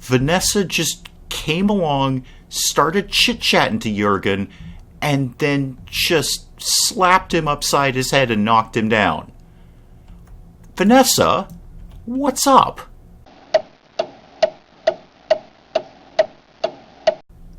Vanessa just came along, started chit-chatting to Jurgen, and then just slapped him upside his head and knocked him down. Vanessa, what's up?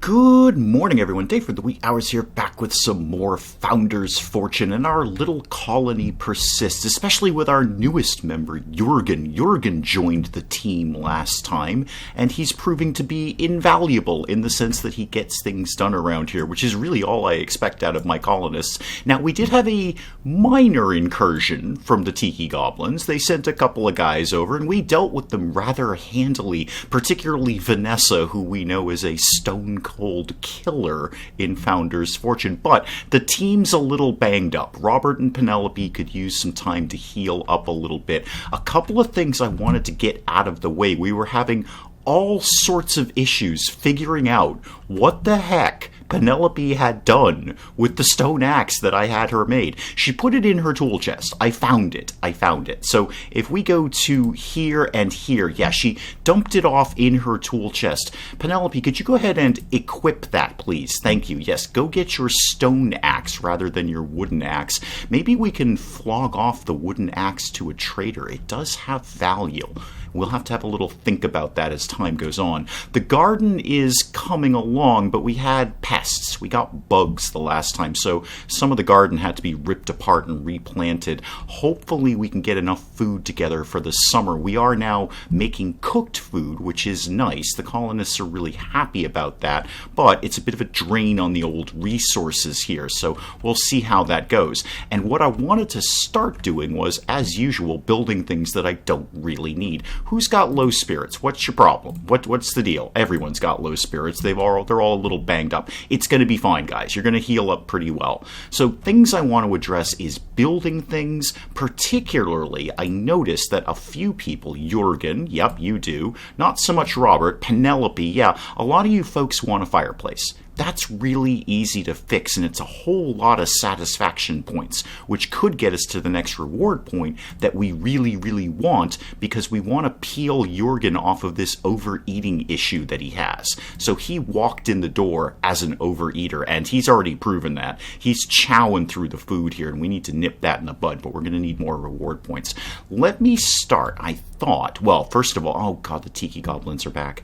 Good morning, everyone. Dave for the wee hours here, back with some more Founder's Fortune, and our little colony persists, especially with our newest member, Jurgen. Jurgen joined the team last time, and he's proving to be invaluable in the sense that he gets things done around here, which is really all I expect out of my colonists. Now, we did have a minor incursion from the Tiki Goblins. They sent a couple of guys over, and we dealt with them rather handily, particularly Vanessa, who we know is a stone-cold killer in Founder's Fortune, but the team's a little banged up. Robert and Penelope could use some time to heal up a little bit. A couple of things I wanted to get out of the way. We were having all sorts of issues figuring out what the heck Penelope had done with the stone axe that I had her made. She put it in her tool chest. I found it. So if we go to here and here, yeah, she dumped it off in her tool chest. Penelope, could you go ahead and equip that, please? Thank you. Yes, go get your stone axe rather than your wooden axe. Maybe we can flog off the wooden axe to a trader. It does have value. We'll have to have a little think about that as time goes on. The garden is coming along, but we had pests. We got bugs the last time, so some of the garden had to be ripped apart and replanted. Hopefully we can get enough food together for the summer. We are now making cooked food, which is nice. The colonists are really happy about that, but it's a bit of a drain on the old resources here, so we'll see how that goes. And what I wanted to start doing was, as usual, building things that I don't really need. Who's got low spirits? What's your problem? What's the deal? Everyone's got low spirits. They're all a little banged up. It's going to be fine, guys. You're going to heal up pretty well. So things I want to address is building things. Particularly, I noticed that a few people, Jurgen, yep, you do, not so much Robert, Penelope, yeah, a lot of you folks want a fireplace. That's really easy to fix, and it's a whole lot of satisfaction points, which could get us to the next reward point that we really, really want, because we want to peel Jurgen off of this overeating issue that he has. So he walked in the door as an overeater, and he's already proven that. He's chowing through the food here, and we need to nip that in the bud, but we're going to need more reward points. Let me start. I thought, well, first of all, oh god, the Tiki Goblins are back.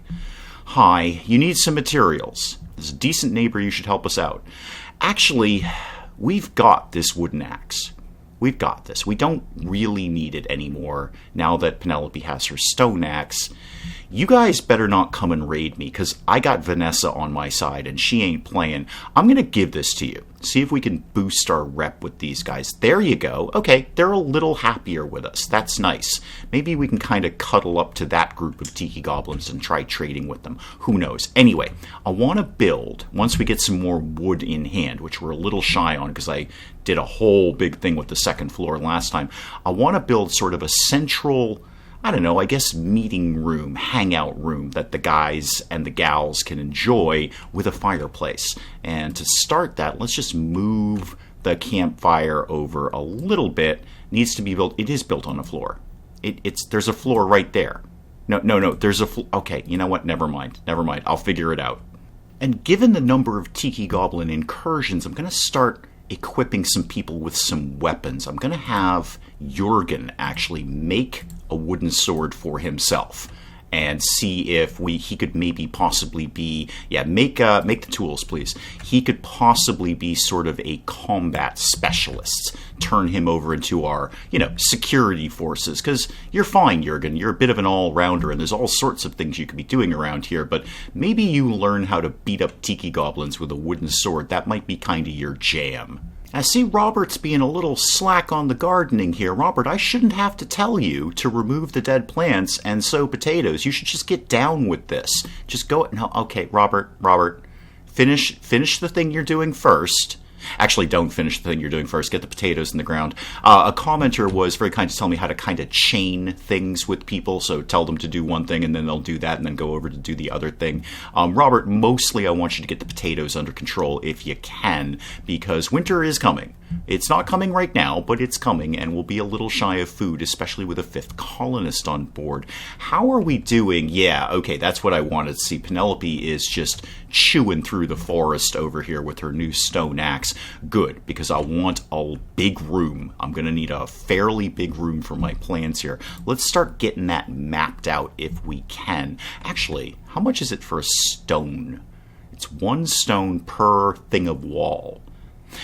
Hi, you need some materials. As a decent neighbor, you should help us out. Actually, we've got this wooden axe. We've got this. We don't really need it anymore now that Penelope has her stone axe. You guys better not come and raid me, because I got Vanessa on my side and she ain't playing. I'm going to give this to you. See if we can boost our rep with these guys. There you go. Okay, they're a little happier with us. That's nice. Maybe we can kind of cuddle up to that group of Tiki Goblins and try trading with them. Who knows? Anyway, I want to build, once we get some more wood in hand, which we're a little shy on because I did a whole big thing with the second floor last time. I want to build sort of a central, I don't know, I guess meeting room, hangout room that the guys and the gals can enjoy with a fireplace. And to start that, let's just move the campfire over a little bit. Needs to be built. It is built on a floor. There's a floor right there. No, there's a floor. Okay, you know what? Never mind. I'll figure it out. And given the number of Tiki Goblin incursions, I'm going to start equipping some people with some weapons. I'm going to have Jurgen actually make a wooden sword for himself and see if he could maybe possibly be, make the tools, please. He could possibly be sort of a combat specialist. Turn him over into our, security forces, because you're fine, Jurgen. You're a bit of an all-rounder, and there's all sorts of things you could be doing around here, but maybe you learn how to beat up Tiki Goblins with a wooden sword. That might be kind of your jam. I see Robert's being a little slack on the gardening here. Robert, I shouldn't have to tell you to remove the dead plants and sow potatoes. You should just get down with this. Just go... No, okay, Robert, finish the thing you're doing first. Actually, don't finish the thing you're doing first. Get the potatoes in the ground. A commenter was very kind to tell me how to kind of chain things with people. So tell them to do one thing, and then they'll do that, and then go over to do the other thing. Robert, mostly I want you to get the potatoes under control if you can, because winter is coming. It's not coming right now, but it's coming, and we'll be a little shy of food, especially with a 5th colonist on board. How are we doing? Yeah, okay, that's what I wanted to see. Penelope is just chewing through the forest over here with her new stone axe. Good, because I want a big room. I'm going to need a fairly big room for my plans here. Let's start getting that mapped out if we can. Actually, how much is it for a stone? It's 1 stone per thing of wall.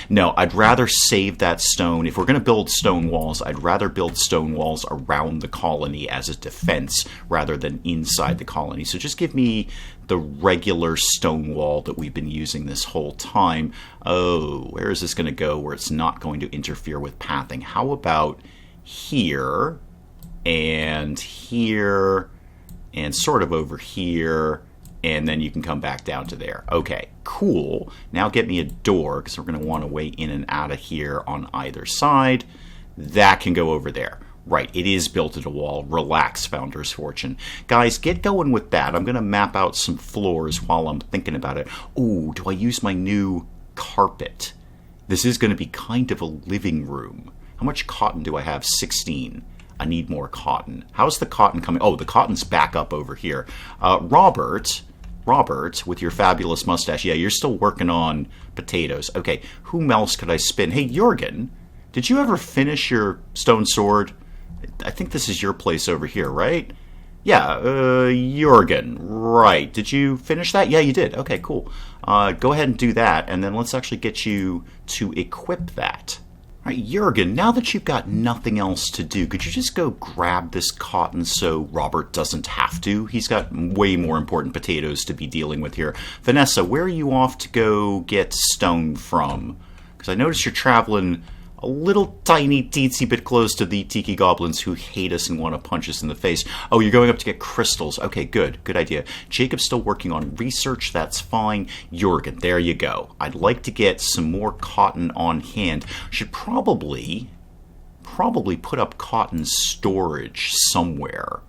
No, I'd rather save that stone. If we're going to build stone walls, I'd rather build stone walls around the colony as a defense rather than inside the colony. So just give me the regular stone wall that we've been using this whole time. Oh, where is this going to go where it's not going to interfere with pathing? How about here and here and sort of over here? And then you can come back down to there. Okay, cool. Now get me a door, because we're going to want a way in and out of here on either side. That can go over there. Right, it is built at a wall. Relax, Founder's Fortune. Guys, get going with that. I'm going to map out some floors while I'm thinking about it. Ooh, do I use my new carpet? This is going to be kind of a living room. How much cotton do I have? 16. I need more cotton. How's the cotton coming? Oh, the cotton's back up over here. Robert, with your fabulous mustache. Yeah, you're still working on potatoes. Okay, whom else could I spin? Hey, Jurgen, did you ever finish your stone sword? I think this is your place over here, right? Yeah, Jurgen, right. Did you finish that? Yeah, you did. Okay, cool. Go ahead and do that, and then let's actually get you to equip that. All right, Jurgen, now that you've got nothing else to do, could you just go grab this cotton so Robert doesn't have to? He's got way more important potatoes to be dealing with here. Vanessa, where are you off to go get stone from? Because I notice you're traveling a little tiny teensy bit close to the Tiki Goblins who hate us and want to punch us in the face. Oh, you're going up to get crystals. Okay, good. Good idea. Jacob's still working on research. That's fine. Jurgen, there you go. I'd like to get some more cotton on hand. Should probably put up cotton storage somewhere.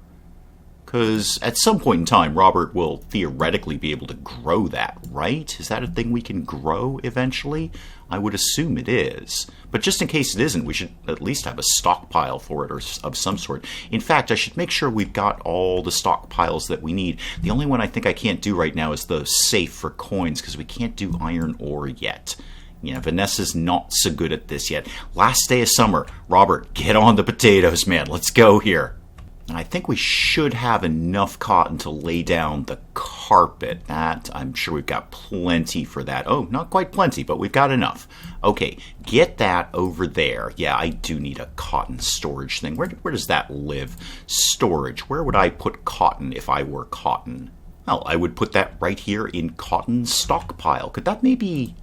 Because at some point in time, Robert will theoretically be able to grow that, right? Is that a thing we can grow eventually? I would assume it is. But just in case it isn't, we should at least have a stockpile for it or of some sort. In fact, I should make sure we've got all the stockpiles that we need. The only one I think I can't do right now is the safe for coins, because we can't do iron ore yet. Yeah, Vanessa's not so good at this yet. Last day of summer. Robert, get on the potatoes, man. Let's go here. And I think we should have enough cotton to lay down the carpet. That, I'm sure we've got plenty for that. Oh, not quite plenty, but we've got enough. Okay, get that over there. Yeah, I do need a cotton storage thing. Where does that live? Storage. Where would I put cotton if I were cotton? Well, I would put that right here in cotton stockpile. Could that maybe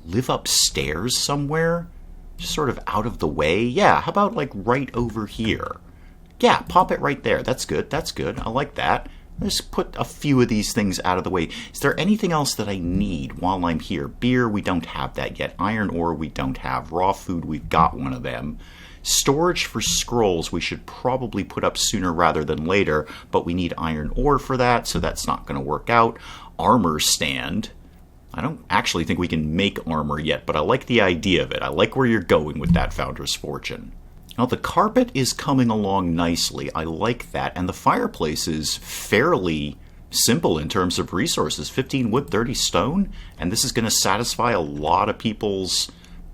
live upstairs somewhere? Just sort of out of the way? Yeah, how about like right over here? Yeah, pop it right there. That's good. That's good. I like that. Let's put a few of these things out of the way. Is there anything else that I need while I'm here? Beer, we don't have that yet. Iron ore, we don't have. Raw food, we've got one of them. Storage for scrolls, we should probably put up sooner rather than later, but we need iron ore for that, so that's not going to work out. Armor stand. I don't actually think we can make armor yet, but I like the idea of it. I like where you're going with that, Founder's Fortune. Now, the carpet is coming along nicely. I like that. And the fireplace is fairly simple in terms of resources. 15 wood, 30 stone. And this is going to satisfy a lot of people's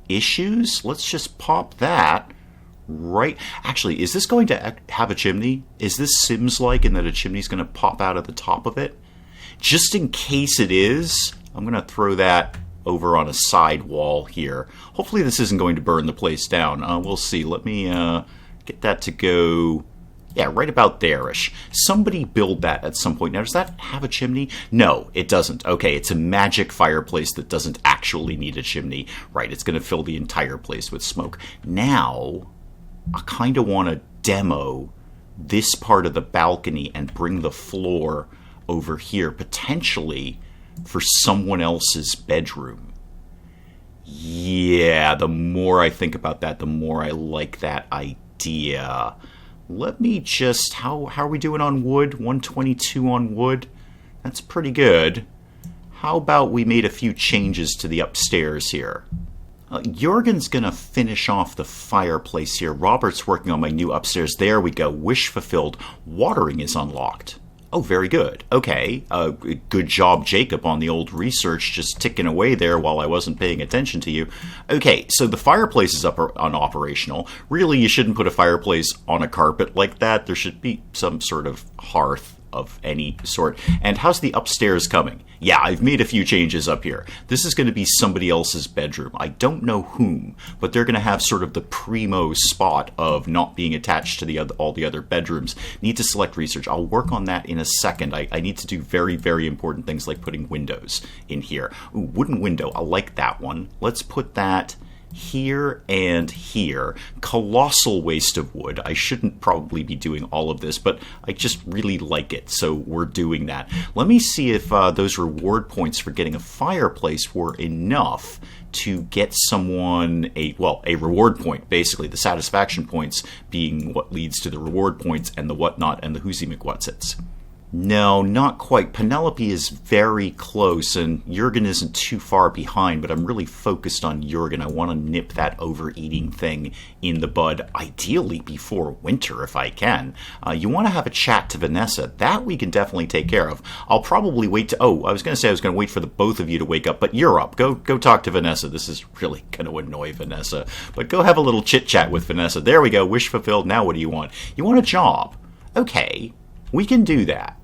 issues. Let's just pop that right. Actually, is this going to have a chimney? Is this Sims-like in that a chimney's going to pop out of the top of it? Just in case it is, I'm going to throw that over on a side wall here. Hopefully this isn't going to burn the place down. We'll see. Let me get that to go, yeah, right about there-ish. Somebody build that at some point. Now, does that have a chimney? No, it doesn't. Okay, it's a magic fireplace that doesn't actually need a chimney. Right, it's going to fill the entire place with smoke. Now, I kind of want to demo this part of the balcony and bring the floor over here, potentially for someone else's bedroom. Yeah, the more I think about that, the more I like that idea. Let me just, how are we doing on wood? 122 on wood? That's pretty good. How about we made a few changes to the upstairs here? Jurgen's going to finish off the fireplace here. Robert's working on my new upstairs. There we go. Wish fulfilled. Watering is unlocked. Oh, very good. Okay. Good job, Jacob, on the old research, just ticking away there while I wasn't paying attention to you. Okay, so the fireplace is up on operational. Really, you shouldn't put a fireplace on a carpet like that. There should be some sort of hearth of any sort. And how's the upstairs coming? Yeah, I've made a few changes up here. This is going to be somebody else's bedroom. I don't know whom, but they're going to have sort of the primo spot of not being attached to all the other bedrooms. Need to select research. I'll work on that in a second. I need to do very, very important things like putting windows in here. Ooh, wooden window. I like that one. Let's put that here and here. Colossal waste of wood. I shouldn't probably be doing all of this, but I just really like it, so we're doing that. Let me see if those reward points for getting a fireplace were enough to get someone a reward point, basically. The satisfaction points being what leads to the reward points and the whatnot and the whoosy McWhatsits. No, not quite. Penelope is very close, and Jurgen isn't too far behind, but I'm really focused on Jurgen. I want to nip that overeating thing in the bud, ideally before winter if I can. You want to have a chat to Vanessa. That we can definitely take care of. I'll probably wait to... Oh, I was going to wait for the both of you to wake up, but you're up. Go talk to Vanessa. This is really going to annoy Vanessa. But go have a little chit-chat with Vanessa. There we go. Wish fulfilled. Now what do you want? You want a job. Okay. We can do that.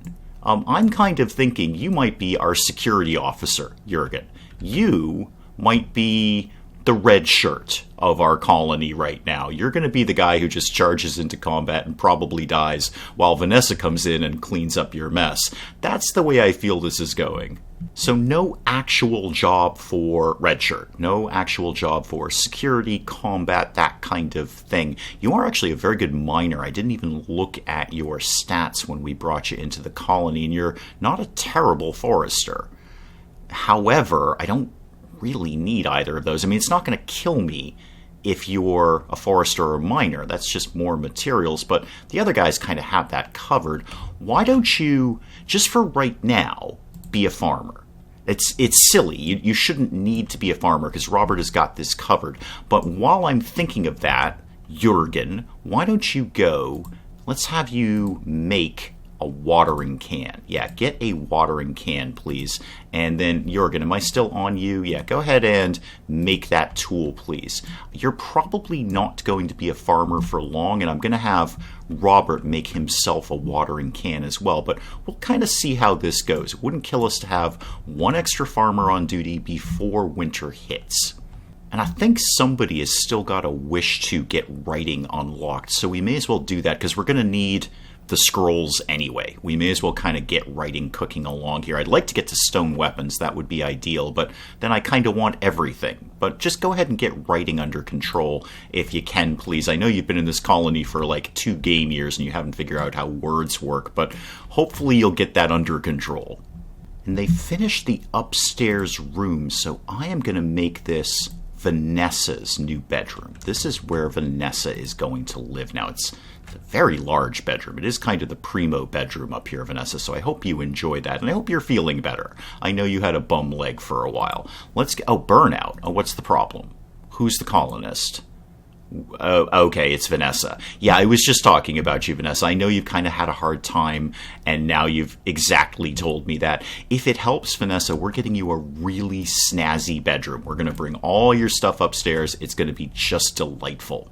I'm kind of thinking you might be our security officer, Jurgen. You might be the red shirt of our colony right now. You're going to be the guy who just charges into combat and probably dies while Vanessa comes in and cleans up your mess. That's the way I feel this is going. So no actual job for red shirt. No actual job for security, combat, that kind of thing. You are actually a very good miner. I didn't even look at your stats when we brought you into the colony, and you're not a terrible forester. However, I don't really need either of those. I mean, it's not going to kill me if you're a forester or a miner. That's just more materials, but the other guys kind of have that covered. Why don't you, just for right now, be a farmer? It's silly. You shouldn't need to be a farmer because Robert has got this covered. But while I'm thinking of that, Jurgen, why don't you go, let's have you make a watering can. Yeah, get a watering can, please. And then, Jurgen, am I still on you? Yeah, go ahead and make that tool, please. You're probably not going to be a farmer for long, and I'm going to have Robert make himself a watering can as well, but we'll kind of see how this goes. It wouldn't kill us to have one extra farmer on duty before winter hits. And I think somebody has still got a wish to get writing unlocked, so we may as well do that, because we're going to need the scrolls anyway. We may as well kind of get writing cooking along here. I'd like to get to stone weapons. That would be ideal, but then I kind of want everything. But just go ahead and get writing under control if you can, please. I know you've been in this colony for like 2 game years and you haven't figured out how words work, but hopefully you'll get that under control. And they finished the upstairs room, so I am going to make this Vanessa's new bedroom. This is where Vanessa is going to live now. It's a very large bedroom. It is kind of the primo bedroom up here, Vanessa, so I hope you enjoy that, and I hope you're feeling better. I know you had a bum leg for a while. Let's get... Oh, burnout. Oh, what's the problem? Who's the colonist? Okay, it's Vanessa. Yeah, I was just talking about you, Vanessa. I know you've kind of had a hard time, and now you've exactly told me that. If it helps, Vanessa, we're getting you a really snazzy bedroom. We're going to bring all your stuff upstairs. It's going to be just delightful.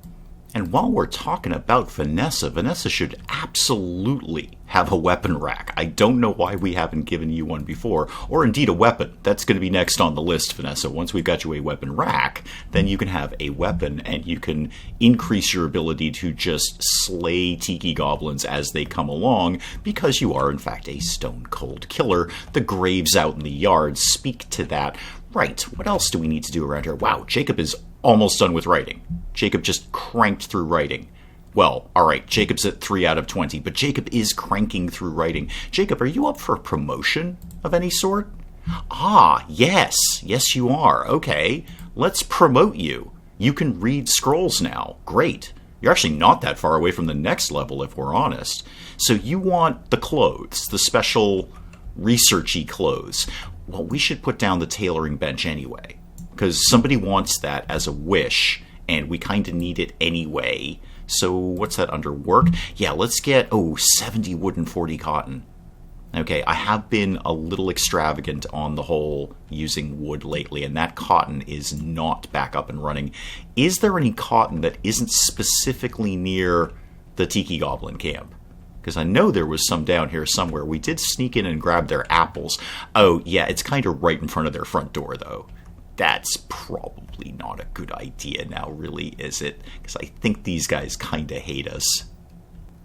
And while we're talking about Vanessa, Vanessa should absolutely have a weapon rack. I don't know why we haven't given you one before, or indeed a weapon. That's going to be next on the list, Vanessa. Once we've got you a weapon rack, then you can have a weapon, and you can increase your ability to just slay Tiki Goblins as they come along, because you are, in fact, a stone-cold killer. The graves out in the yard speak to that. Right, what else do we need to do around here? Wow, Jacob is almost done with writing. Jacob just cranked through writing. Well, alright, Jacob's at 3 out of 20, but Jacob is cranking through writing. Jacob, are you up for a promotion of any sort? Ah, yes. Yes, you are. Okay, let's promote you. You can read scrolls now. Great. You're actually not that far away from the next level, if we're honest. So you want the clothes, the special researchy clothes. Well, we should put down the tailoring bench anyway. because somebody wants that as a wish, and we kind of need it anyway. So what's that under work? Yeah, let's get, 70 wood and 40 cotton. Okay, I have been a little extravagant on the whole using wood lately, and that cotton is not back up and running. Is there any cotton that isn't specifically near the Tiki Goblin camp? Because I know there was some down here somewhere. We did sneak in and grab their apples. Oh, yeah, it's kind of right in front of their front door, though. That's probably not a good idea now, really, is it? Because I think these guys kind of hate us.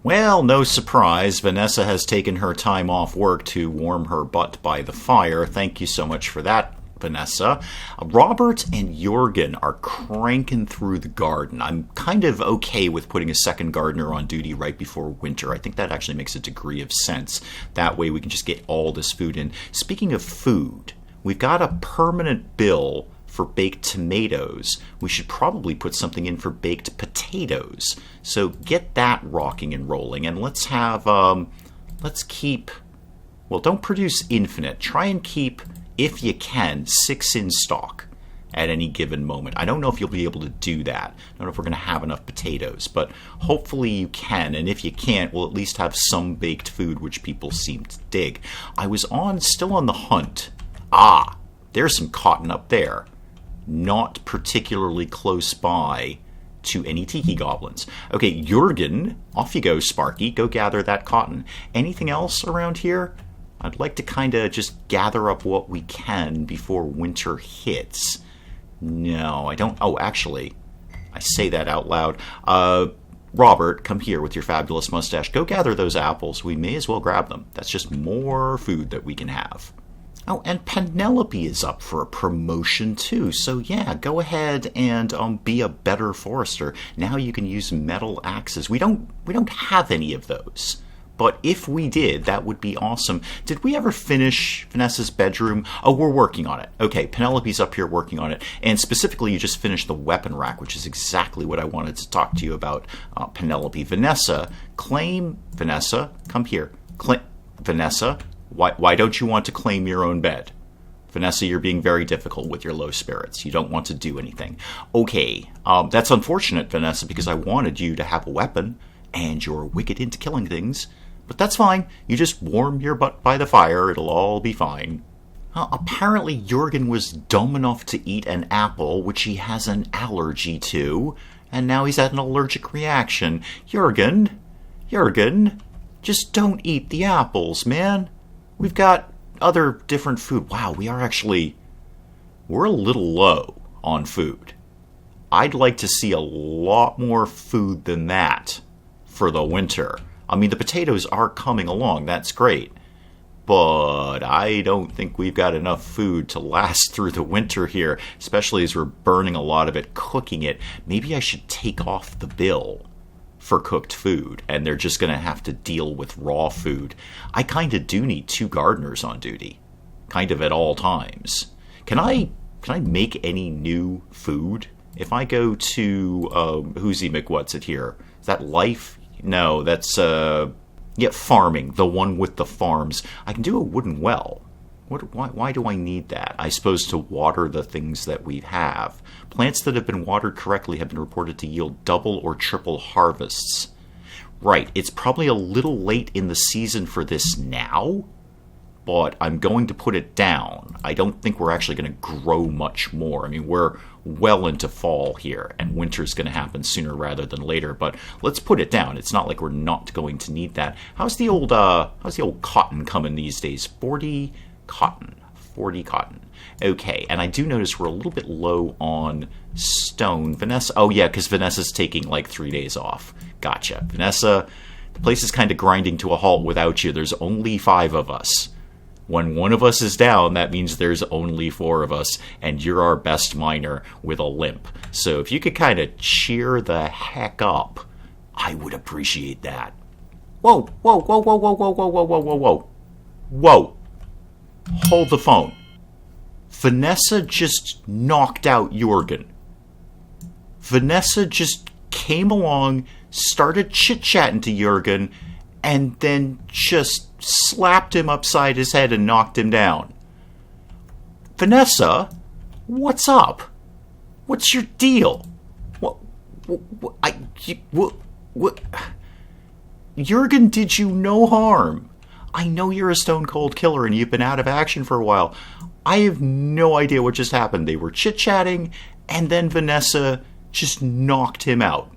Well, no surprise, Vanessa has taken her time off work to warm her butt by the fire. Thank you so much for that, Vanessa. Robert and Jurgen are cranking through the garden. I'm kind of okay with putting a second gardener on duty right before winter. I think that actually makes a degree of sense. That way we can just get all this food in. Speaking of food, we've got a permanent bill for baked tomatoes. We should probably put something in for baked potatoes. So get that rocking and rolling, and let's have, let's keep, well, don't produce infinite. Try and keep, if you can, 6 in stock at any given moment. I don't know if you'll be able to do that. I don't know if we're going to have enough potatoes, but hopefully you can, and if you can't, we'll at least have some baked food which people seem to dig. I was still on the hunt. There's some cotton up there. Not particularly close by to any Tiki Goblins. Okay, Jurgen, off you go, Sparky. Go gather that cotton. Anything else around here? I'd like to kind of just gather up what we can before winter hits. No, I don't. Oh, actually, I say that out loud. Robert, come here with your fabulous mustache. Go gather those apples. We may as well grab them. That's just more food that we can have. Oh, and Penelope is up for a promotion too. So yeah, go ahead and be a better forester. Now you can use metal axes. We don't have any of those. But if we did, that would be awesome. Did we ever finish Vanessa's bedroom? Oh, we're working on it. Okay, Penelope's up here working on it. And specifically, you just finished the weapon rack, which is exactly what I wanted to talk to you about, Penelope. Vanessa, come here. Vanessa, why don't you want to claim your own bed? Vanessa, you're being very difficult with your low spirits. You don't want to do anything. Okay, that's unfortunate, Vanessa, because I wanted you to have a weapon, and you're wicked into killing things. But that's fine. You just warm your butt by the fire. It'll all be fine. Apparently, Jurgen was dumb enough to eat an apple, which he has an allergy to, and now he's had an allergic reaction. Jurgen, just don't eat the apples, man. We've got other different food. Wow, we're a little low on food. I'd like to see a lot more food than that for the winter. I mean, the potatoes are coming along. That's great. But I don't think we've got enough food to last through the winter here, especially as we're burning a lot of it cooking it. Maybe I should take off the bill for cooked food, and they're just going to have to deal with raw food. I kind of do need 2 gardeners on duty, kind of at all times. Can I make any new food? If I go to Hoosie McWhat's here, is that Life? No, that's farming, the one with the farms. I can do a wooden well. Why do I need that? I suppose to water the things that we have. Plants that have been watered correctly have been reported to yield double or triple harvests. Right, it's probably a little late in the season for this now, but I'm going to put it down. I don't think we're actually going to grow much more. I mean, we're well into fall here, and winter's going to happen sooner rather than later, but let's put it down. It's not like we're not going to need that. How's the old cotton coming these days? 40 cotton. Okay, and I do notice we're a little bit low on stone. Vanessa, oh yeah, because Vanessa's taking like 3 days off. Gotcha. Vanessa, the place is kind of grinding to a halt without you. There's only 5 of us. When one of us is down, that means there's only 4 of us, and you're our best miner with a limp. So if you could kind of cheer the heck up, I would appreciate that. Whoa. Hold the phone. Vanessa just knocked out Jurgen. Vanessa just came along, started chit-chatting to Jurgen, and then just slapped him upside his head and knocked him down. Vanessa, What's up? What's your deal? What? Jurgen did you no harm. I know you're a stone cold killer and you've been out of action for a while. I have no idea what just happened. They were chit-chatting and then Vanessa just knocked him out.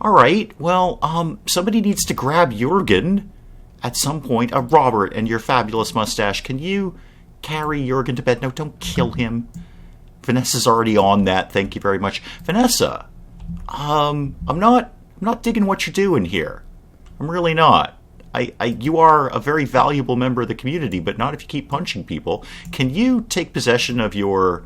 Alright, well, somebody needs to grab Jurgen at some point. Robert and your fabulous mustache, can you carry Jurgen to bed? No, don't kill him. Vanessa's already on that, thank you very much. Vanessa, I'm not digging what you're doing here. I'm really not. You are a very valuable member of the community, but not if you keep punching people. Can you take possession of your...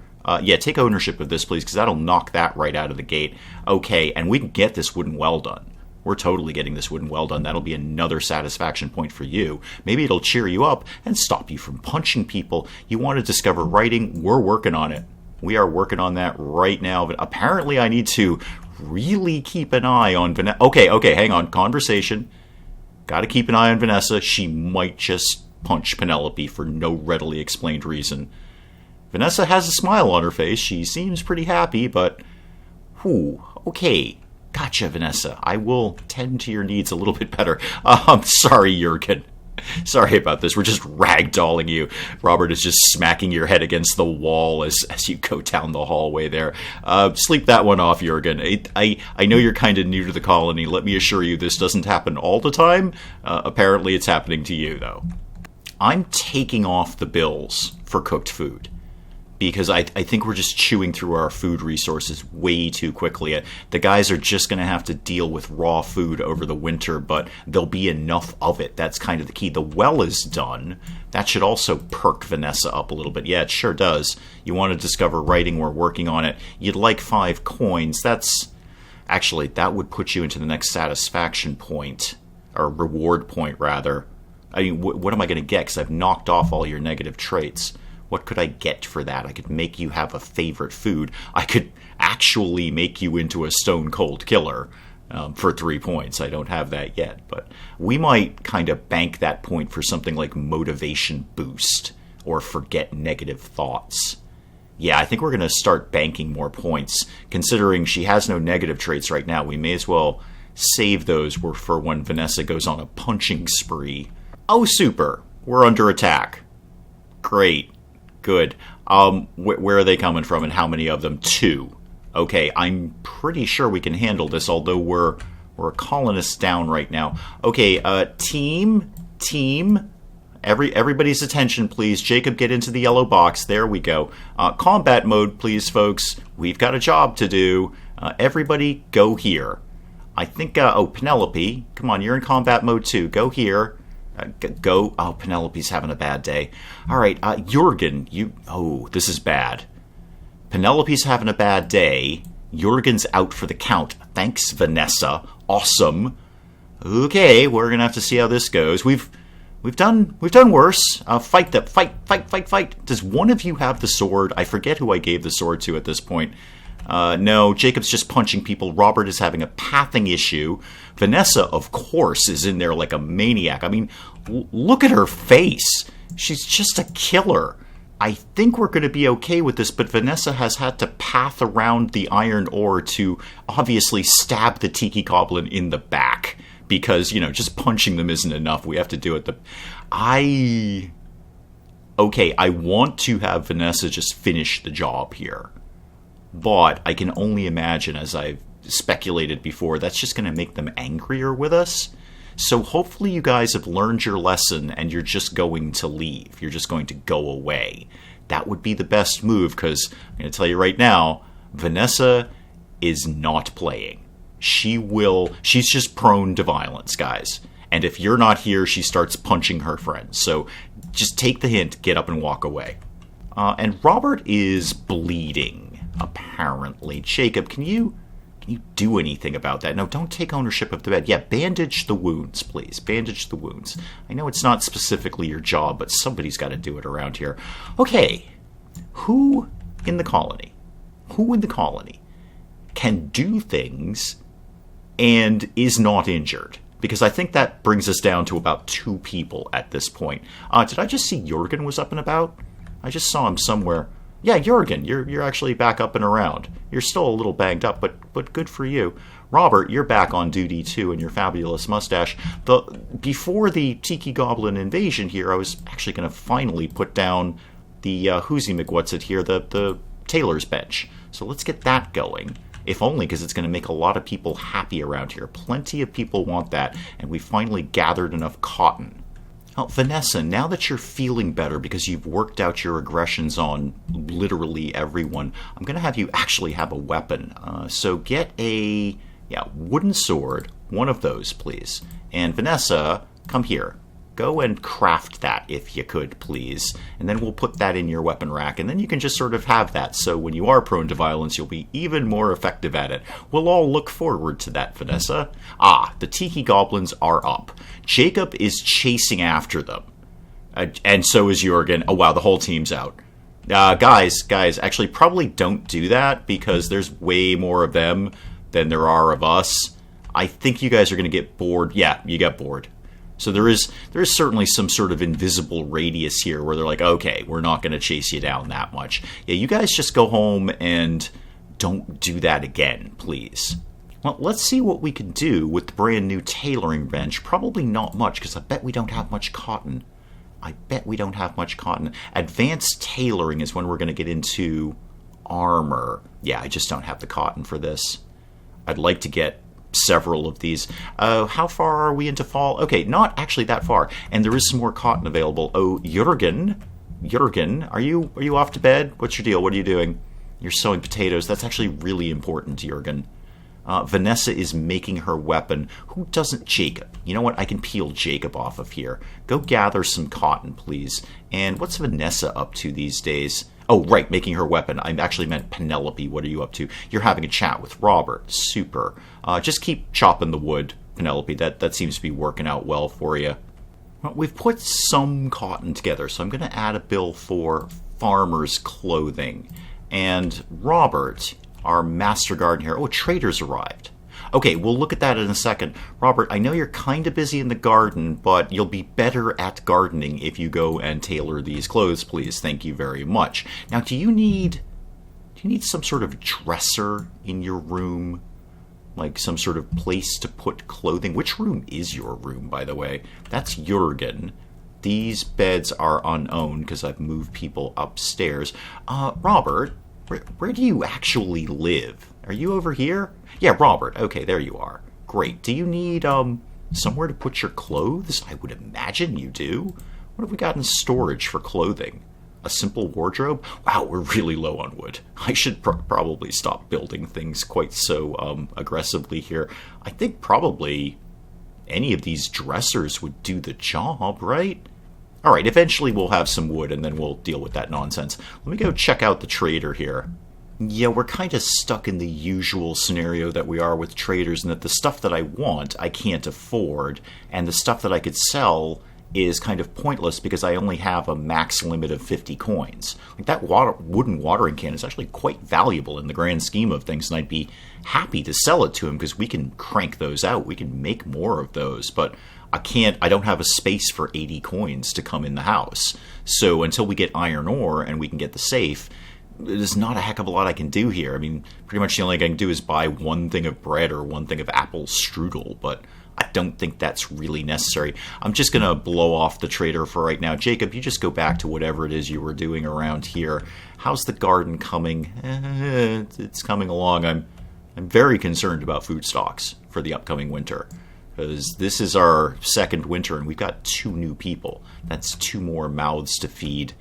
take ownership of this, please, because that'll knock that right out of the gate. Okay, and we can get this wooden well done. We're totally getting this wooden well done. That'll be another satisfaction point for you. Maybe it'll cheer you up and stop you from punching people. You want to discover writing? We're working on it. We are working on that right now, but apparently I need to really keep an eye on Vanessa. Okay, hang on. Conversation. Got to keep an eye on Vanessa. She might just punch Penelope for no readily explained reason. Vanessa has a smile on her face. She seems pretty happy, but... okay. Gotcha, Vanessa. I will tend to your needs a little bit better. Sorry, Jurgen. Sorry about this. We're just ragdolling you. Robert is just smacking your head against the wall as you go down the hallway there. Sleep that one off, Jurgen. I know you're kind of new to the colony. Let me assure you this doesn't happen all the time. Apparently it's happening to you, though. I'm taking off the bills for cooked food, because I think we're just chewing through our food resources way too quickly. The guys are just going to have to deal with raw food over the winter, but there'll be enough of it. That's kind of the key. The well is done. That should also perk Vanessa up a little bit. Yeah, it sure does. You want to discover writing, we're working on it. You'd like 5 coins. Actually, that would put you into the next satisfaction point, or reward point, rather. I mean, what am I going to get? Because I've knocked off all your negative traits. What could I get for that? I could make you have a favorite food. I could actually make you into a stone cold killer for 3 points. I don't have that yet, but we might kind of bank that point for something like motivation boost or forget negative thoughts. Yeah, I think we're going to start banking more points. Considering she has no negative traits right now, we may as well save those for when Vanessa goes on a punching spree. Oh, super. We're under attack. Great. Good. Where are they coming from and how many of them? 2. Okay, I'm pretty sure we can handle this, although we're a colonist down right now. Okay, team. Everybody's attention, please. Jacob, get into the yellow box. There we go. Combat mode, please, folks. We've got a job to do. Everybody, go here. I think, Penelope. Come on, you're in combat mode too. Go here. Go. Oh, Penelope's having a bad day. All right, Jurgen, this is bad. Penelope's having a bad day. Jurgen's out for the count. Thanks, Vanessa. Awesome. Okay, we're gonna have to see how this goes. We've done worse. Fight. Does one of you have the sword? I forget who I gave the sword to at this point. No, Jacob's just punching people. Robert is having a pathing issue. Vanessa, of course, is in there like a maniac. I mean, look at her face. She's just a killer. I think we're going to be okay with this, but Vanessa has had to path around the iron ore to obviously stab the Tiki Goblin in the back. Because, just punching them isn't enough. We have to do it. I want to have Vanessa just finish the job here. But I can only imagine, as I've speculated before, that's just going to make them angrier with us. So hopefully you guys have learned your lesson and you're just going to leave. You're just going to go away. That would be the best move, because I'm going to tell you right now, Vanessa is not playing. She's just prone to violence, guys. And if you're not here, she starts punching her friends. So just take the hint, get up and walk away. And Robert is bleeding, apparently. Jacob, can you do anything about that? No, don't take ownership of the bed. Yeah, bandage the wounds, please. Bandage the wounds. I know it's not specifically your job, but somebody's got to do it around here. Okay, who in the colony can do things and is not injured? Because I think that brings us down to about 2 people at this point. Did I just see Jurgen was up and about? I just saw him somewhere. Yeah, Jurgen, you're actually back up and around. You're still a little banged up, but good for you. Robert, you're back on duty too, and your fabulous mustache. Before the Tiki Goblin invasion here, I was actually going to finally put down the Whoozy McWhatsit here, the tailor's bench. So let's get that going. If only because it's going to make a lot of people happy around here. Plenty of people want that, and we finally gathered enough cotton. Now, Vanessa, now that you're feeling better because you've worked out your aggressions on literally everyone, I'm going to have you actually have a weapon. So get a wooden sword, one of those, please. And Vanessa, come here. Go and craft that, if you could, please. And then we'll put that in your weapon rack, and then you can just sort of have that, so when you are prone to violence, you'll be even more effective at it. We'll all look forward to that, Vanessa. The Tiki Goblins are up. Jacob is chasing after them. And so is Jurgen. Oh, wow, the whole team's out. Guys, actually probably don't do that, because there's way more of them than there are of us. I think you guys are going to get bored. Yeah, you got bored. So there is certainly some sort of invisible radius here where they're like, okay, we're not going to chase you down that much. Yeah, you guys just go home and don't do that again, please. Well, let's see what we can do with the brand new tailoring bench. Probably not much, because I bet we don't have much cotton. Advanced tailoring is when we're going to get into armor. Yeah, I just don't have the cotton for this. I'd like to get several of these. How far are we into fall? Okay, not actually that far. And there is some more cotton available. Oh, Jurgen, are you off to bed? What's your deal? What are you doing? You're sowing potatoes. That's actually really important, Jurgen. Vanessa is making her weapon. Who doesn't? Jacob. You know what? I can peel Jacob off of here. Go gather some cotton, please. And what's Vanessa up to these days? Oh, right, making her weapon. I actually meant Penelope. What are you up to? You're having a chat with Robert. Super. Just keep chopping the wood, Penelope. That seems to be working out well for you. Well, we've put some cotton together, so I'm going to add a bill for farmers' clothing. And Robert, our master gardener. Oh, traders arrived. Okay, we'll look at that in a second. Robert, I know you're kind of busy in the garden, but you'll be better at gardening if you go and tailor these clothes, please. Thank you very much. Now, do you need some sort of dresser in your room? Like some sort of place to put clothing? Which room is your room, by the way? That's Jurgen. These beds are unowned because I've moved people upstairs. Robert, where do you actually live? Are you over here? Yeah, Robert. Okay, there you are. Great. Do you need somewhere to put your clothes? I would imagine you do. What have we got in storage for clothing? A simple wardrobe? Wow, we're really low on wood. I should probably stop building things quite so aggressively here. I think probably any of these dressers would do the job, right? All right, eventually we'll have some wood, and then we'll deal with that nonsense. Let me go check out the trader here. Yeah, we're kind of stuck in the usual scenario that we are with traders, and that the stuff that I want, I can't afford, and the stuff that I could sell is kind of pointless because I only have a max limit of 50 coins. Like that wooden watering can is actually quite valuable in the grand scheme of things, and I'd be happy to sell it to him because we can crank those out. We can make more of those, but I don't have a space for 80 coins to come in the house. So until we get iron ore and we can get the safe, there's not a heck of a lot I can do here. I mean, pretty much the only thing I can do is buy one thing of bread or one thing of apple strudel, but I don't think that's really necessary. I'm just going to blow off the trader for right now. Jacob, you just go back to whatever it is you were doing around here. How's the garden coming? It's coming along. I'm very concerned about food stocks for the upcoming winter, because this is our second winter and we've got 2 new people. That's 2 more mouths to feed.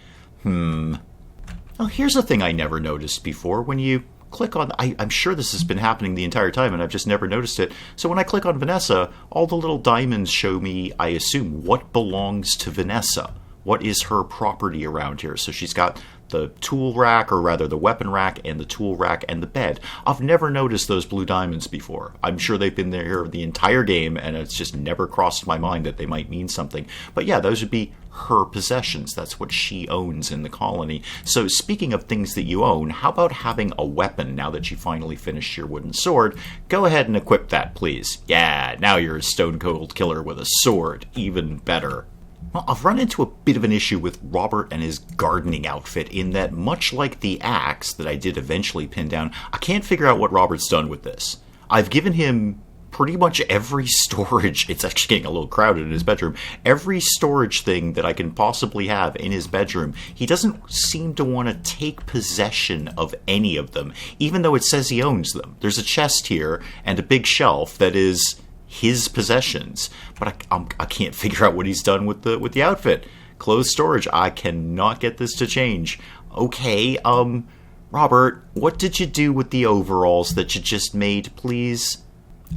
Well, here's a thing I never noticed before. When you click on... I'm sure this has been happening the entire time, and I've just never noticed it. So when I click on Vanessa, all the little diamonds show me, I assume, what belongs to Vanessa. What is her property around here? So she's got the tool rack, or rather the weapon rack, and the tool rack, and the bed. I've never noticed those blue diamonds before. I'm sure they've been there the entire game, and it's just never crossed my mind that they might mean something. But yeah, those would be her possessions. That's what she owns in the colony. So speaking of things that you own, how about having a weapon now that you finally finished your wooden sword? Go ahead and equip that, please. Yeah, now you're a stone cold killer with a sword. Even better. Well, I've run into a bit of an issue with Robert and his gardening outfit in that, much like the axe that I did eventually pin down, I can't figure out what Robert's done with this. I've given him pretty much every storage, it's actually getting a little crowded in his bedroom, every storage thing that I can possibly have in his bedroom. He doesn't seem to want to take possession of any of them, even though it says he owns them. There's a chest here and a big shelf that is his possessions, but I can't figure out what he's done with the outfit. Closed storage, I cannot get this to change. Okay, Robert, what did you do with the overalls that you just made, please?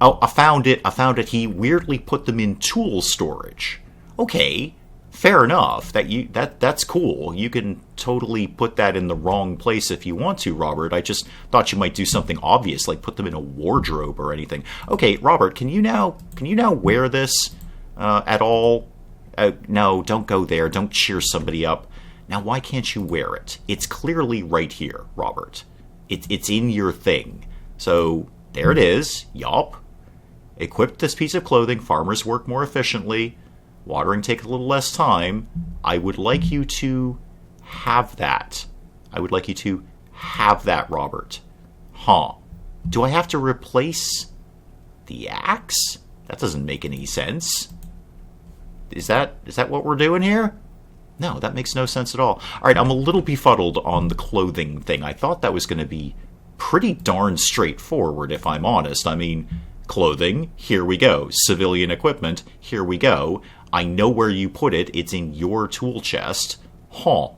Oh, I found it. He weirdly put them in tool storage. Okay, fair enough. That's cool. You can totally put that in the wrong place if you want to, Robert. I just thought you might do something obvious, like put them in a wardrobe or anything. Okay, Robert, can you now wear this at all? No, don't go there. Don't cheer somebody up. Now, why can't you wear it? It's clearly right here, Robert. It's in your thing. So there it is. Yup. Equip this piece of clothing. Farmers work more efficiently. Watering takes a little less time. I would like you to have that. Robert. Huh. Do I have to replace the axe? That doesn't make any sense. Is that what we're doing here? No, that makes no sense at all. Alright, I'm a little befuddled on the clothing thing. I thought that was going to be pretty darn straightforward, if I'm honest. I mean, clothing, here we go. Civilian equipment, here we go. I know where you put it. It's in your tool chest. Huh.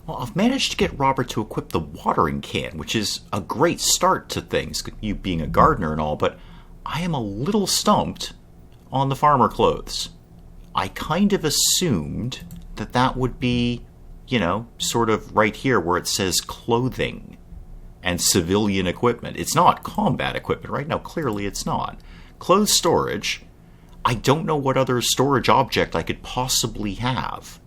Well, I've managed to get Robert to equip the watering can, which is a great start to things, you being a gardener and all, but I am a little stumped on the farmer clothes. I kind of assumed that would be, sort of right here where it says clothing and civilian equipment. It's not combat equipment, right? Now, clearly it's not. Clothes storage, I don't know what other storage object I could possibly have,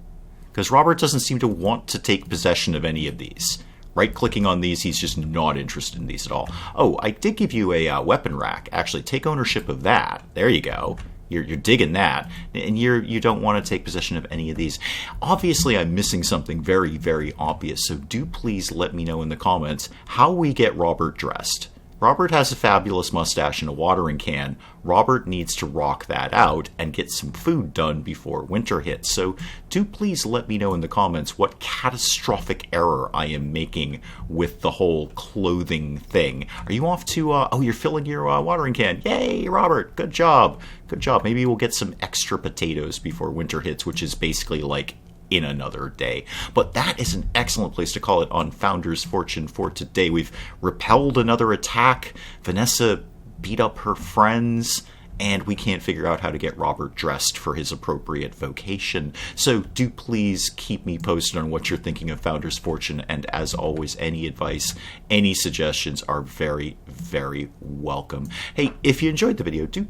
because Robert doesn't seem to want to take possession of any of these. Right-clicking on these, he's just not interested in these at all. Oh, I did give you a weapon rack. Actually, take ownership of that. There you go. You're digging that, and you don't want to take possession of any of these. Obviously, I'm missing something very, very obvious, so do please let me know in the comments how we get Robert dressed. Robert has a fabulous mustache and a watering can. Robert needs to rock that out and get some food done before winter hits. So do please let me know in the comments what catastrophic error I am making with the whole clothing thing. Are you off to, oh, you're filling your watering can. Yay, Robert. Good job. Good job. Maybe we'll get some extra potatoes before winter hits, which is basically like in another day. But that is an excellent place to call it on Founder's Fortune for today. We've repelled another attack. Vanessa beat up her friends, and we can't figure out how to get Robert dressed for his appropriate vocation. So do please keep me posted on what you're thinking of Founder's Fortune, and as always, any advice, any suggestions are very, very welcome. Hey, if you enjoyed the video, do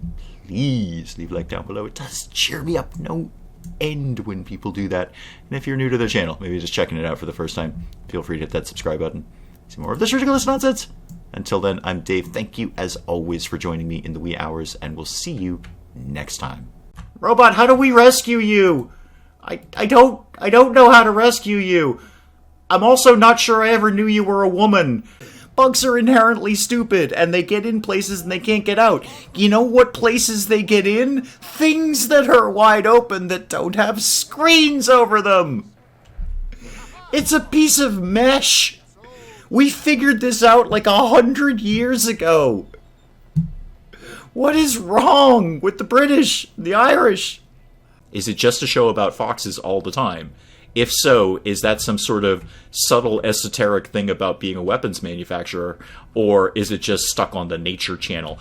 please leave a like down below. It does cheer me up no end when people do that. And if you're new to the channel, maybe just checking it out for the first time, feel free to hit that subscribe button. See more of this ridiculous nonsense. Until then, I'm Dave. Thank you as always for joining me in the wee hours, and we'll see you next time. Robot, how do we rescue you? I don't know how to rescue you. I'm also not sure I ever knew you were a woman. Bugs are inherently stupid, and they get in places and they can't get out. You know what places they get in? Things that are wide open that don't have screens over them. It's a piece of mesh. We figured this out like 100 years ago. What is wrong with the British, the Irish? Is it just a show about foxes all the time? If so, is that some sort of subtle esoteric thing about being a weapons manufacturer, or is it just stuck on the Nature Channel?